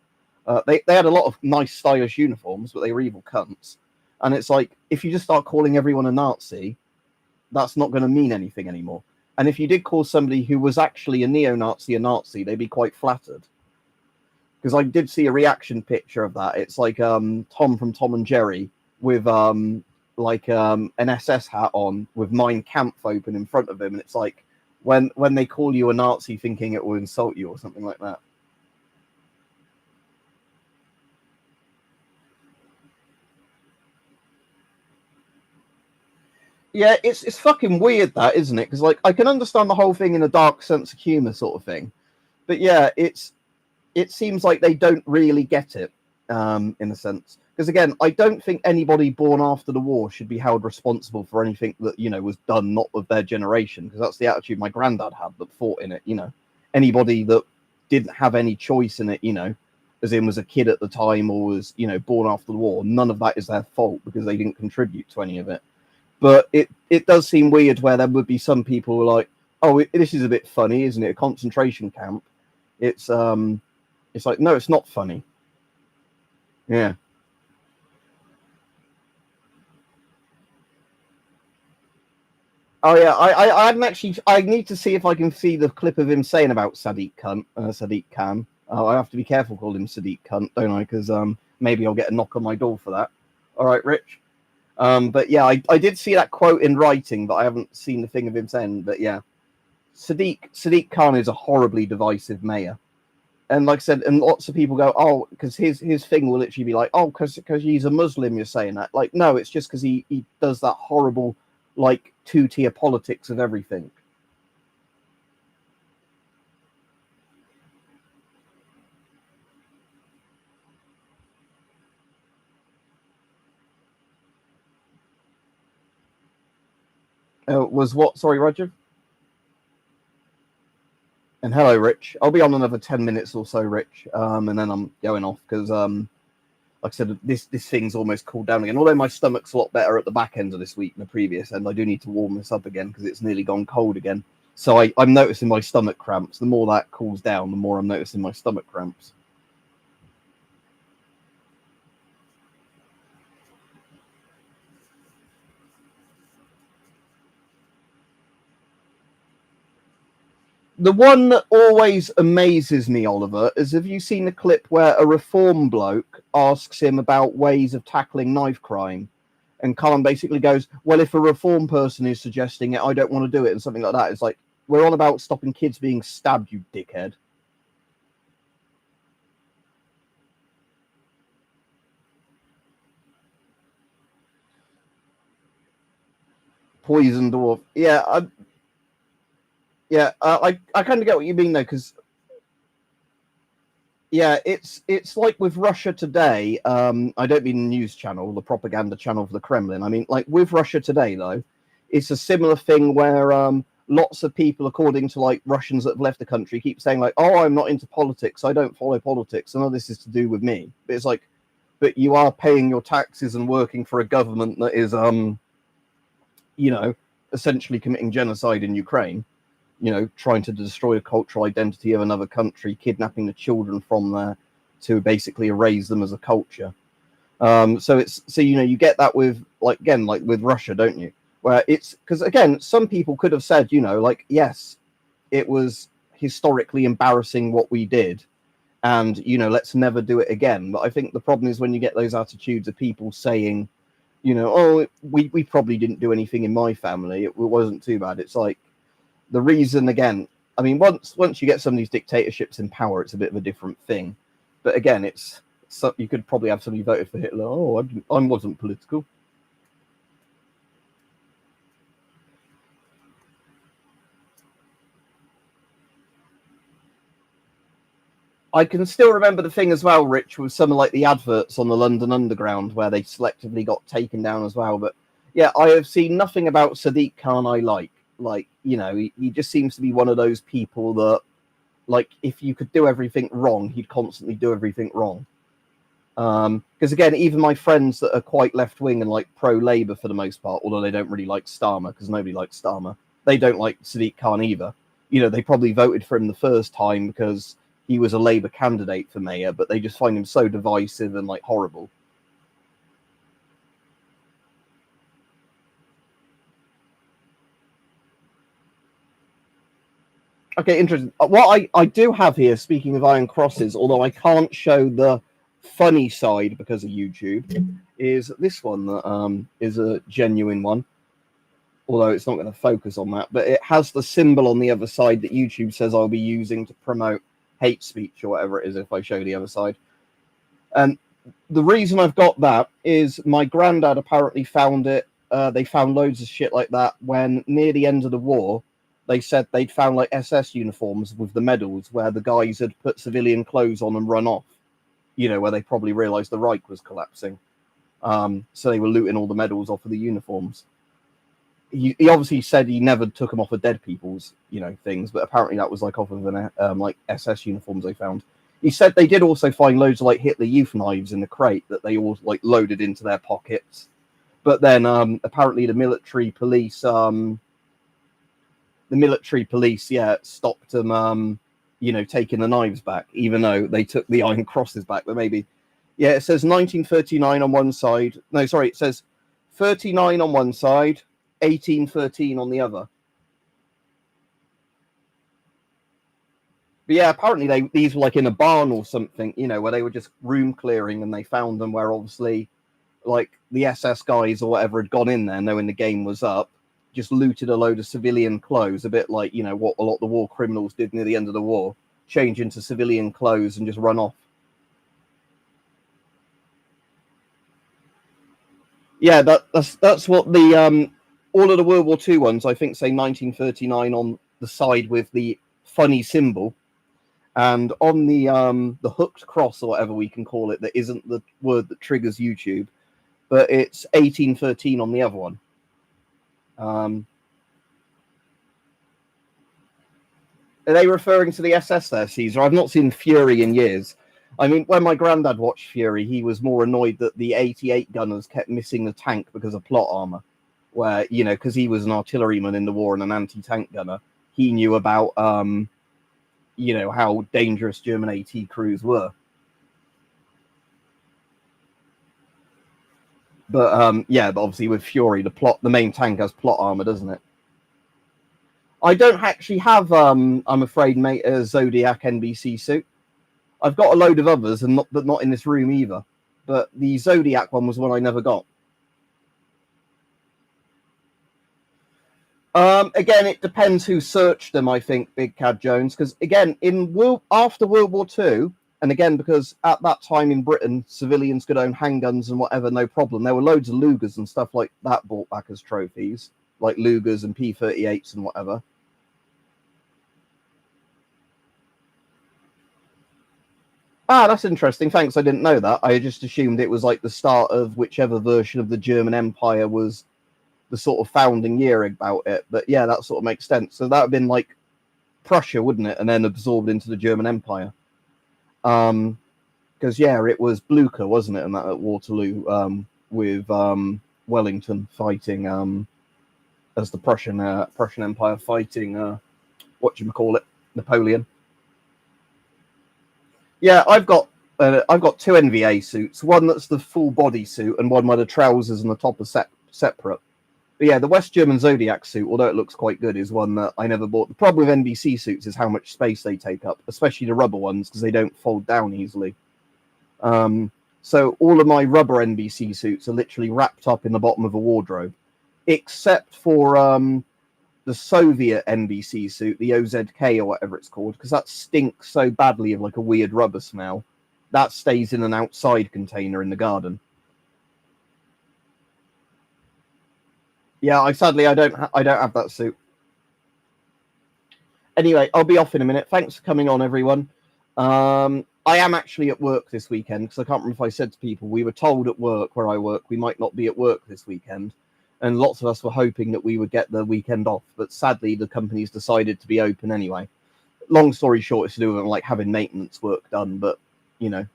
They had a lot of nice stylish uniforms, but they were evil cunts. And it's like, if you just start calling everyone a Nazi, that's not going to mean anything anymore. And if you did call somebody who was actually a neo-Nazi a Nazi, they'd be quite flattered. Because I did see a reaction picture of that. It's like Tom from Tom and Jerry with an SS hat on with Mein Kampf open in front of him, and it's like when they call you a Nazi thinking it will insult you or something like that. Yeah, it's fucking weird that, isn't it? Because like I can understand the whole thing in a dark sense of humor sort of thing, but yeah, it seems like they don't really get it in a sense. Because again, I don't think anybody born after the war should be held responsible for anything that was done not of their generation. Because that's the attitude my granddad had that fought in it. Anybody that didn't have any choice in it, as in was a kid at the time or was born after the war, none of that is their fault because they didn't contribute to any of it. But it does seem weird where there would be some people who are like, oh, this is a bit funny, isn't it? A concentration camp. It's like, no, it's not funny. Yeah. Oh yeah, I hadn't actually. I need to see if I can see the clip of him saying about Sadiq Khan. I have to be careful calling him Sadiq Cunt, don't I? Because maybe I'll get a knock on my door for that. All right, Rich. But yeah, I did see that quote in writing, but I haven't seen the thing of him saying. But yeah, Sadiq Khan is a horribly divisive mayor. And like I said, and lots of people go, oh, because his thing will literally be like, oh, because he's a Muslim, you're saying that. Like, no, it's just because he does that horrible, like, two-tier politics of everything. Was what? Sorry, Roger? And hello, Rich. I'll be on another 10 minutes or so, Rich, and then I'm going off because, like I said, this thing's almost cooled down again. Although my stomach's a lot better at the back end of this week than the previous end, I do need to warm this up again because it's nearly gone cold again. So I'm noticing my stomach cramps. The more that cools down, the more I'm noticing my stomach cramps. The one that always amazes me, Oliver, is have you seen the clip where a reform bloke asks him about ways of tackling knife crime? And Cullen basically goes, well, if a reform person is suggesting it, I don't want to do it, and something like that. It's like, we're on about stopping kids being stabbed, you dickhead. Poison dwarf. Yeah, I kind of get what you mean though, because yeah, it's like with Russia Today. I don't mean the news channel, the propaganda channel for the Kremlin. I mean, like with Russia Today though, it's a similar thing where lots of people, according to like Russians that have left the country, keep saying like, "Oh, I'm not into politics. I don't follow politics. None of this is to do with me." But it's like, but you are paying your taxes and working for a government that is essentially committing genocide in Ukraine. Trying to destroy a cultural identity of another country, kidnapping the children from there to basically erase them as a culture. So you get that with like with Russia, don't you? Where it's because again, some people could have said, yes, it was historically embarrassing what we did, and let's never do it again. But I think the problem is when you get those attitudes of people saying, oh, we probably didn't do anything in my family, it wasn't too bad. It's like the reason again. I mean, once you get some of these dictatorships in power, it's a bit of a different thing. But again, you could probably have somebody voted for Hitler. Oh, I wasn't political. I can still remember the thing as well, Rich, with some of like the adverts on the London Underground where they selectively got taken down as well. But yeah, I have seen nothing about Sadiq Khan I like. Like, he just seems to be one of those people that, like, if you could do everything wrong, he'd constantly do everything wrong. Because again, even my friends that are quite left wing and like pro Labour for the most part, although they don't really like Starmer because nobody likes Starmer, they don't like Sadiq Khan either. They probably voted for him the first time because he was a Labour candidate for mayor, but they just find him so divisive and like horrible. Okay, interesting. What I do have here, speaking of Iron Crosses, although I can't show the funny side because of YouTube, is this one that is a genuine one. Although it's not going to focus on that, but it has the symbol on the other side that YouTube says I'll be using to promote hate speech or whatever it is if I show the other side. And the reason I've got that is my granddad apparently found it. They found loads of shit like that when near the end of the war, they said they'd found like SS uniforms with the medals where the guys had put civilian clothes on and run off, where they probably realized the Reich was collapsing. So they were looting all the medals off of the uniforms. He obviously said he never took them off of dead people's, things, but apparently that was like off of an like SS uniforms they found. He said they did also find loads of like Hitler Youth knives in the crate that they all like loaded into their pockets. But then apparently the military police, stopped them, taking the knives back, even though they took the Iron Crosses back. But maybe, yeah, it says 1939 on one side. No, sorry, it says 39 on one side, 1813 on the other. But yeah, apparently these were like in a barn or something, where they were just room clearing and they found them where obviously like the SS guys or whatever had gone in there knowing the game was up, just looted a load of civilian clothes, a bit like, what a lot of the war criminals did near the end of the war, change into civilian clothes and just run off. Yeah, that's what the all of the World War II ones, I think, say 1939 on the side with the funny symbol, and on the hooked cross or whatever we can call it, that isn't the word that triggers YouTube, but it's 1813 on the other one. Are they referring to the SS there, Caesar? I've not seen Fury in years. I mean, when my granddad watched Fury, he was more annoyed that the 88 gunners kept missing the tank because of plot armor. Where, because he was an artilleryman in the war and an anti-tank gunner, he knew about, how dangerous German AT crews were. But but obviously with Fury, the main tank has plot armor, doesn't it? I don't actually have, I'm afraid, mate, a Zodiac NBC suit. I've got a load of others, but not in this room either. But the Zodiac one was one I never got. Again, it depends who searched them, I think, Big Cad Jones. Because, again, after World War II, and again, because at that time in Britain, civilians could own handguns and whatever, no problem. There were loads of Lugers and stuff like that bought back as trophies. like Lugers and P38s and whatever. Ah, that's interesting. Thanks. I didn't know that. I just assumed it was like the start of whichever version of the German Empire was the sort of founding year about it. But yeah, that sort of makes sense. So that would have been like Prussia, wouldn't it? And then absorbed into the German Empire. Because yeah, it was Blucher, wasn't it? And that at Waterloo, with Wellington fighting as the Prussian Empire fighting Napoleon. Yeah, I've got 2 NVA suits. One that's the full body suit, and one where the trousers and the top are separate. But yeah, the West German Zodiac suit, although it looks quite good, is one that I never bought. The problem with NBC suits is how much space they take up, especially the rubber ones, because they don't fold down easily. So all of my rubber NBC suits are literally wrapped up in the bottom of a wardrobe, except for the Soviet NBC suit, the OZK or whatever it's called, because that stinks so badly of like a weird rubber smell. That stays in an outside container in the garden. Yeah, I don't have that suit. Anyway, I'll be off in a minute. Thanks for coming on, everyone. I am actually at work this weekend, because I can't remember if I said to people, we were told at work where I work we might not be at work this weekend. And lots of us were hoping that we would get the weekend off, but sadly the company's decided to be open anyway. Long story short, it's to do with like having maintenance work done, but you know.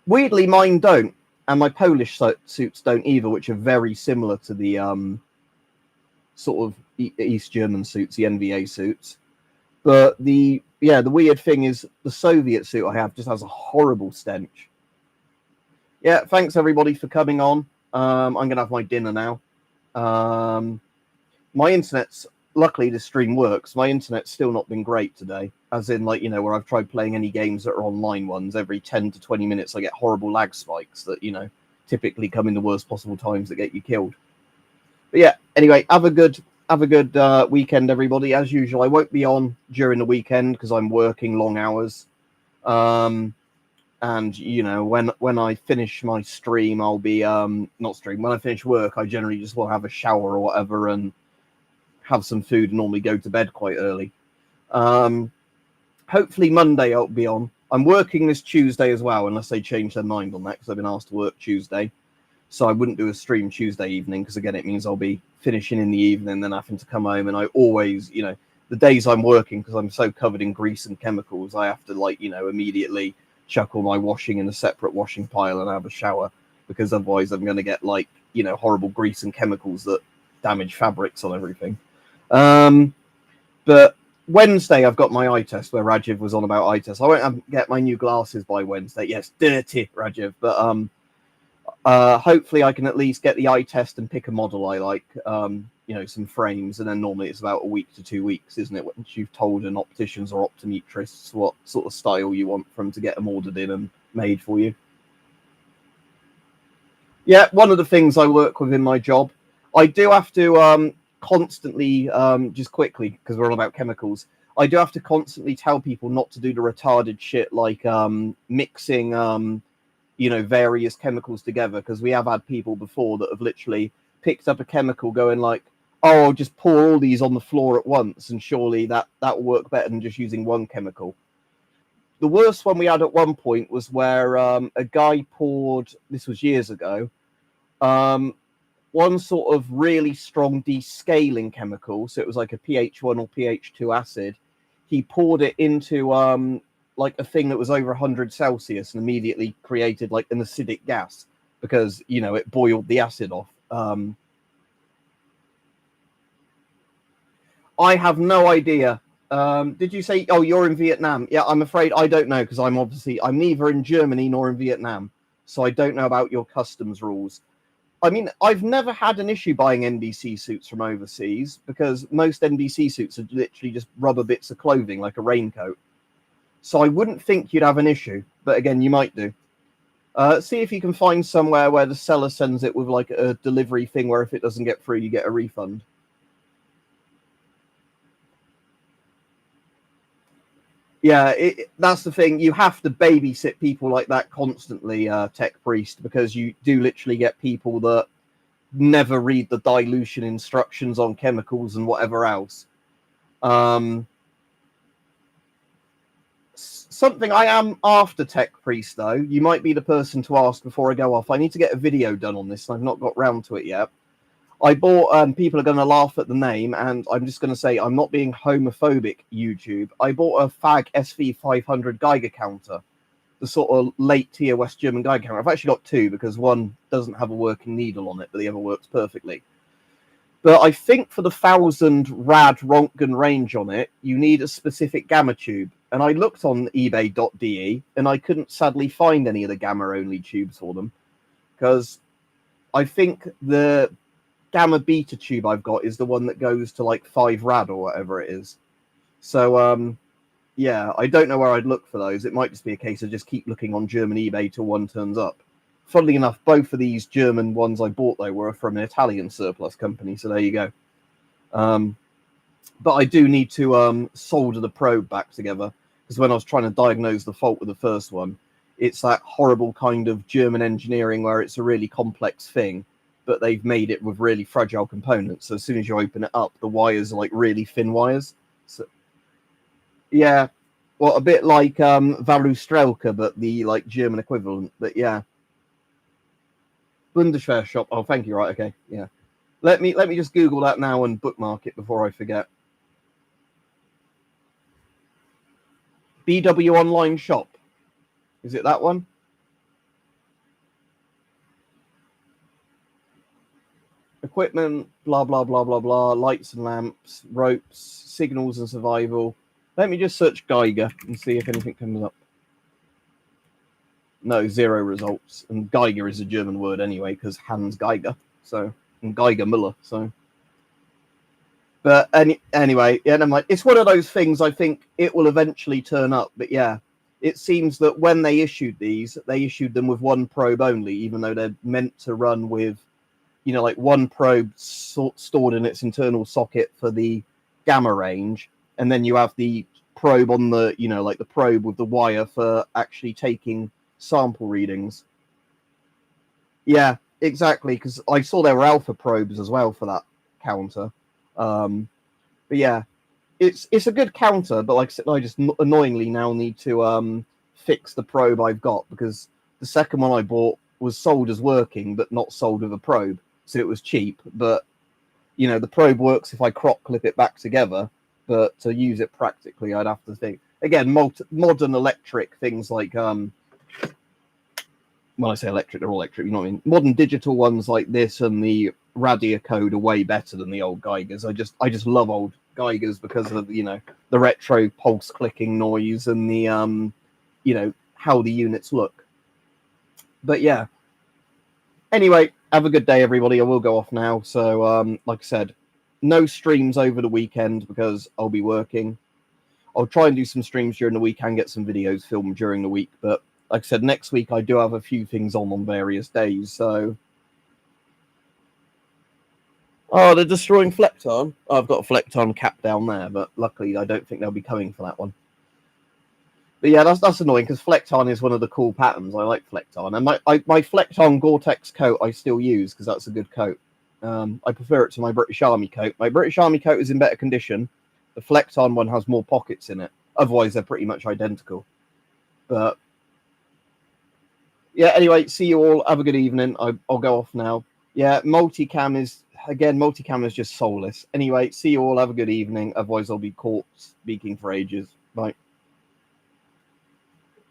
Weirdly, mine don't, and my Polish suits don't either, which are very similar to the sort of East German suits, the NVA suits. But the weird thing is the Soviet suit I have just has a horrible stench. Yeah, thanks everybody for coming on. I'm going to have my dinner now. My internet's, luckily the stream works. My internet's still not been great today. As in, like, you know, where I've tried playing any games that are online ones, every 10 to 20 minutes I get horrible lag spikes that, you know, typically come in the worst possible times that get you killed. But yeah, anyway, have a good weekend, everybody. As usual, I won't be on during the weekend because I'm working long hours. And you know, when I finish my stream, I'll be not stream. When I finish work, I generally just will have a shower or whatever and have some food and normally go to bed quite early. Hopefully Monday I'll be on. I'm working this Tuesday as well, unless they change their mind on that, because I've been asked to work Tuesday. So I wouldn't do a stream Tuesday evening, because again, it means I'll be finishing in the evening, then having to come home. And I always, you know, the days I'm working, because I'm so covered in grease and chemicals, I have to, like, you know, immediately chuck all my washing in a separate washing pile and have a shower, because otherwise I'm going to get, like, you know, horrible grease and chemicals that damage fabrics on everything. But Wednesday I've got my eye test, where Rajiv was on about eye tests. I won't get my new glasses by Wednesday. Yes, dirty Rajiv, but hopefully I can at least get the eye test and pick a model I like, you know, some frames, and then normally it's about a week to 2 weeks, isn't it, once you've told an opticians or optometrists what sort of style you want from to get them ordered in and made for you. Yeah, one of the things I work with in my job, I do have to constantly, just quickly, because we're all about chemicals, I do have to constantly tell people not to do the retarded shit like mixing you know, various chemicals together, because we have had people before that have literally picked up a chemical going like, oh, I'll just pour all these on the floor at once and surely that will work better than just using one chemical. The worst one we had at one point was where a guy poured, this was years ago, one sort of really strong descaling chemical, so it was like a pH1 or pH2 acid. He poured it into like a thing that was over 100 Celsius and immediately created like an acidic gas because, you know, it boiled the acid off. I have no idea. Did you say, oh, you're in Vietnam? Yeah, I'm afraid I don't know, because I'm neither in Germany nor in Vietnam. So I don't know about your customs rules. I mean, I've never had an issue buying NBC suits from overseas, because most NBC suits are literally just rubber bits of clothing, like a raincoat. So I wouldn't think you'd have an issue, but again, you might do. See if you can find somewhere where the seller sends it with like a delivery thing where if it doesn't get through, you get a refund. Yeah, that's the thing. You have to babysit people like that constantly, Tech Priest, because you do literally get people that never read the dilution instructions on chemicals and whatever else. Something I am after, Tech Priest, though. You might be the person to ask before I go off. I need to get a video done on this, and I've not got round to it yet. I bought, people are going to laugh at the name, and I'm just going to say I'm not being homophobic, YouTube. I bought a FAG SV500 Geiger counter, the sort of late tier West German Geiger counter. I've actually got two because one doesn't have a working needle on it, but the other works perfectly. But I think for the 1000 rad Rontgen range on it, you need a specific gamma tube. And I looked on ebay.de, and I couldn't sadly find any of the gamma-only tubes for them, because I think the gamma beta tube I've got is the one that goes to like 5 rad or whatever it is. So, yeah, I don't know where I'd look for those. It might just be a case of just keep looking on German eBay till one turns up. Funnily enough, both of these German ones I bought, though, were from an Italian surplus company, so there you go. But I do need to solder the probe back together, because when I was trying to diagnose the fault with the first one, it's that horrible kind of German engineering where it's a really complex thing, but they've made it with really fragile components. So as soon as you open it up, the wires are like really thin wires. So, yeah, well, a bit like Valustrelka, but the like German equivalent. But yeah. Bundeswehr shop. Oh, thank you. Right, okay, yeah. Let me just Google that now and bookmark it before I forget. BW online shop. Is it that one? Equipment, blah blah blah blah blah. Lights and lamps, ropes, signals and survival. Let me just search Geiger and see if anything comes up. No, 0 results. And Geiger is a German word anyway, because Hans Geiger. So, and Geiger Müller. So, but anyway, yeah, never mind. It's one of those things. I think it will eventually turn up. But yeah, it seems that when they issued these, they issued them with one probe only, even though they're meant to run with, you know, like one probe stored in its internal socket for the gamma range, and then you have the probe on the, you know, like the probe with the wire for actually taking sample readings. Yeah, exactly, because I saw there were alpha probes as well for that counter. But yeah, it's a good counter, but like I said, I just annoyingly now need to fix the probe I've got, because the second one I bought was sold as working but not sold with a probe, so it was cheap. But you know, the probe works if I crop clip it back together, but to use it practically I'd have to think again. Modern electric things like when I say electric, they're all electric, you know what I mean? Modern digital ones like this and the Radia code are way better than the old Geigers. I just love old Geigers because of, you know, the retro pulse clicking noise and the you know, how the units look. But yeah. Anyway, have a good day, everybody. I will go off now. So like I said, no streams over the weekend because I'll be working. I'll try and do some streams during the week and get some videos filmed during the week, but like I said, next week I do have a few things on various days, so... Oh, they're destroying Flecton. Oh, I've got a Flecton cap down there, but luckily I don't think they'll be coming for that one. But yeah, that's annoying, because Flecton is one of the cool patterns. I like Flecton. And my Flecton Gore-Tex coat I still use, because that's a good coat. I prefer it to my British Army coat. My British Army coat is in better condition. The Flecton one has more pockets in it. Otherwise, they're pretty much identical. But... yeah, anyway, see you all. Have a good evening. I'll go off now. Yeah, multicam is just soulless. Anyway, see you all. Have a good evening. Otherwise, I'll be caught speaking for ages. Bye.